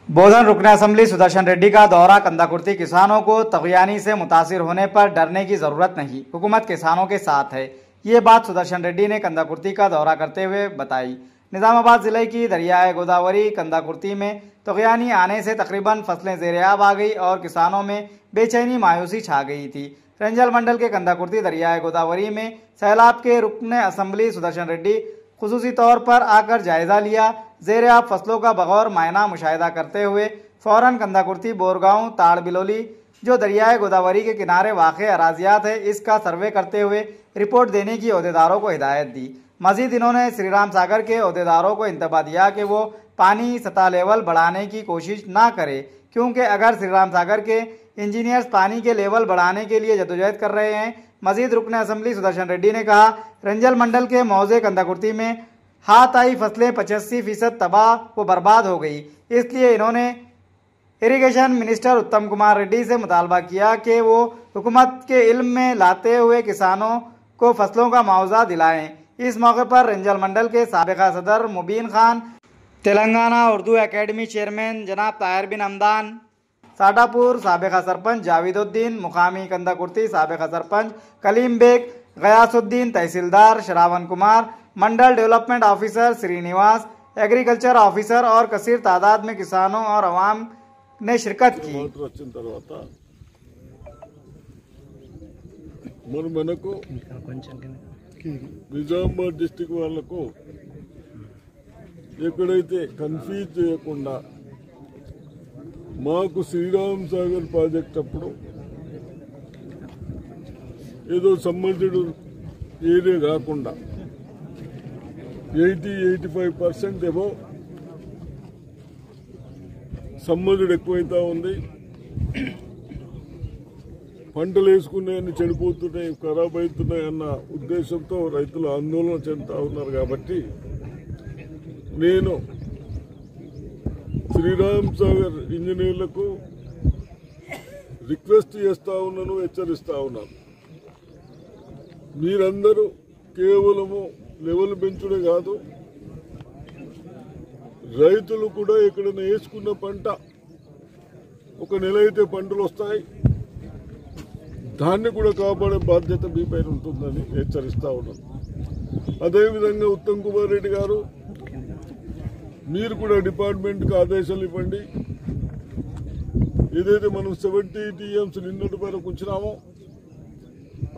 बोधन रुकन असम्बली सुदर्शन रेड्डी का दौरा कंदाकुर्ती किसानों को तगयानी से मुतासिर होने पर डरने की जरूरत नहीं, हुकूमत किसानों के साथ है। ये बात सुदर्शन रेड्डी ने कंदाकुर्ती का दौरा करते हुए बताई। निजामाबाद जिले की दरियाए गोदावरी कंदाकुर्ती में तगयानी आने से तकरीबन फसलें ज़ेर-ए-आब आ गई और किसानों में बेचैनी मायूसी छा गई थी। रंजल मंडल के कंदाकुर्ती दरियाए गोदावरी में सैलाब के रुकन असम्बली सुदर्शन रेड्डी खुसूसी तौर पर आकर जायजा लिया। ज़ेर-ए-आब फसलों का बगौर मायना मुशाहिदा करते हुए फौरन कंदाकुर्ती, बोरगांव, ताड़ बिलोली जो दरियाए गोदावरी के किनारे वाक़ अराजियात है, इसका सर्वे करते हुए रिपोर्ट देने की ओहदेदारों को हिदायत दी। मजीद इन्होंने श्रीराम सागर के ओहदेदारों को इंतबाह दिया कि वो पानी सतह लेवल बढ़ाने की कोशिश ना करे, क्योंकि अगर श्रीराम सागर के इंजीनियर्स पानी के लेवल बढ़ाने के लिए जदोजहद कर रहे हैं। मजीद रुकन असम्बली सुदर्शन रेड्डी ने कहा, रंजल मंडल के मौजे कंदाकुर्ती में हाथ आई फसलें 85% तबाह व बर्बाद हो गई। इसलिए इन्होंने इरिगेशन मिनिस्टर उत्तम कुमार रेड्डी से मुतालबा किया कि वो हुकूमत के इल्म में लाते हुए किसानों को फसलों का मुआवजा दिलाएं। इस मौके पर रंजल मंडल के साबिका सदर मुबीन खान, तेलंगाना उर्दू एकेडमी चेयरमैन जनाब ताहिर बिन हमदान, साडापुर साबिका सरपंच जावेदुद्दीन, मुकामी कंदाकुर्ती साबिका sarpanch Kaleem Baig, Gayasuddin, tahsildar Shravan Kumar, mandal development officer Srinivas, agriculture officer और कसीर तादाद में किसानों और अवाम ने शिरकत की। నిజామాబాద్ డిస్ట్రిక్ట్ వాళ్లకు ఎక్కడైతే కన్ఫ్యూజ్ చేయకుండా మాకు శ్రీరామ్ సాగర్ ప్రాజెక్ట్ అప్పుడు ఏదో సంబంధించిన ఏరియా కాకుండా 80-85% ఏమో సంబంధుడు ఎక్కువైతా ఉంది. పంటలు వేసుకున్నాయని చెడిపోతున్నాయి, ఖరాబ్ అవుతున్నాయి అన్న ఉద్దేశంతో రైతులు ఆందోళన చెందుతా ఉన్నారు. కాబట్టి నేను శ్రీరామ్ సాగర్ ఇంజనీర్లకు రిక్వెస్ట్ చేస్తా ఉన్నాను, హెచ్చరిస్తా ఉన్నాను. మీరందరూ కేవలము లెవెల్ పెంచుడే కాదు, రైతులు కూడా ఎక్కడైనా వేసుకున్న పంట ఒక నెల అయితే పంటలు వస్తాయి, దాన్ని కూడా కాపాడే బాధ్యత మీ పైన ఉంటుందని హెచ్చరిస్తా ఉన్నాను. అదేవిధంగా ఉత్తమ్ కుమార్ రెడ్డి గారు, మీరు కూడా డిపార్ట్మెంట్కి ఆదేశాలు ఇవ్వండి. ఏదైతే మనం 70 TMs నిన్నటి వరకు ఉంచినామో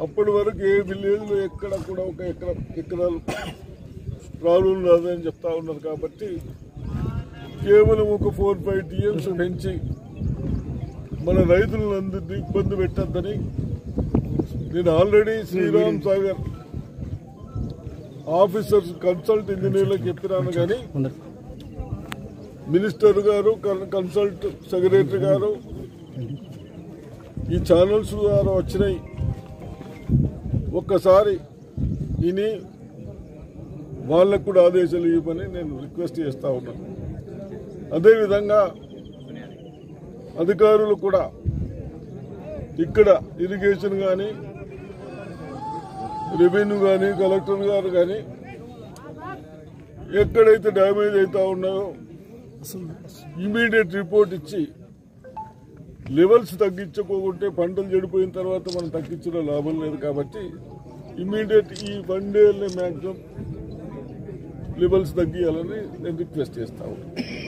అప్పటి వరకు ఏ విలేజ్లో ఎక్కడ కూడా ఒక ఎకరాలు ప్రాబ్లం రాదని చెప్తా ఉన్నారు. కాబట్టి కేవలం ఒక 4-5 TMs పెంచి మన రైతులందరినీ ఇబ్బంది పెట్టద్దని నేను already Sriram Sagar officers consult ఇంజనీర్లకు చెప్పినాను. కానీ మినిస్టర్ గారు, కన్సల్ట్ సెక్రటరీ గారు ఈ ఛానల్స్ ద్వారా వచ్చినాయి, ఒక్కసారి విని వాళ్ళకు కూడా ఆదేశాలు ఇవ్వమని నేను రిక్వెస్ట్ చేస్తా ఉన్నాను. అదేవిధంగా అధికారులు కూడా ఇక్కడ ఇరిగేషన్ కానీ, రెవెన్యూ కానీ, కలెక్టర్ గారు కానీ ఎక్కడైతే డ్యామేజ్ అవుతా ఉన్నాయో ఇమీడియట్ రిపోర్ట్ ఇచ్చి లెవెల్స్ తగ్గించుకోకుంటే పంటలు చెడిపోయిన తర్వాత మనం తగ్గించిన లాభం లేదు. కాబట్టి ఇమీడియట్ ఈ 1 డే మ్యాక్సిమం లెవెల్స్ తగ్గియాలని నేను రిక్వెస్ట్ చేస్తా ఉన్నాను.